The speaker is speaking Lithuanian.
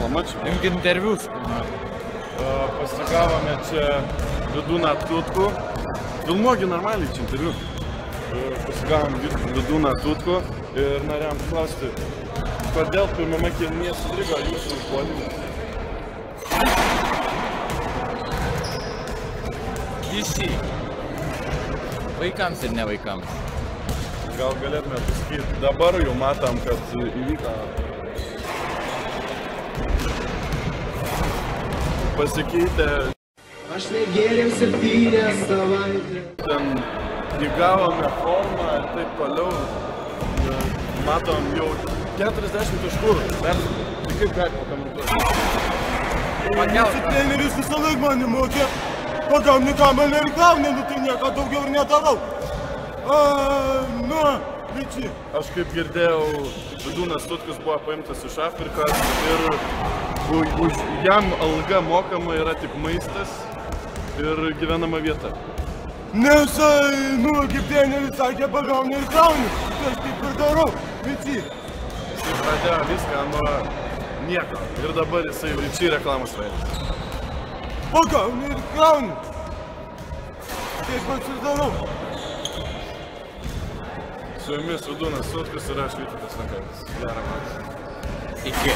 Pamačiau. Imk interviu. Pasigavome čia Vidūną Tutku. Filmuogi normaliai čia interviu. Pasigavom Vidūną Tutku ir norėjom klausti, kodėl pirmame kėlinyje sutrigo jūsų užpuolimas? Visi. Vaikams ir ne vaikams. Gal galėtume pasakyti, dabar jau matom, kad įvyko pasikeitė. Aš negėriau 7 savaitę. Ten įgavome formą ir taip toliau. Matom jau 40 taškų. Tai kaip gali pakomentuoti? Treneris visą laik mane mokė. Pagauni kamelį ir gauni, nu tai nieko daugiau ir nedarau. Lyčiai. Aš kaip girdėjau, Vidūnas Tutkus buvo paimtas iš Afrikos ir už jam alga mokama yra tik maistas ir gyvenama vieta. Nes, kaip treneris sakė, pagauni ir gauni. Tai aš taip ir darau, lyčiai. Jisai pradėjo viską nuo nieko ir dabar jisai lyčiai reklamos veidas. Pagauni ir gauni. Taip aš ir darau. Su jumis Vidūnas Tutkus ir aš Vytautas Lankaitis. Gerą matą. Iki.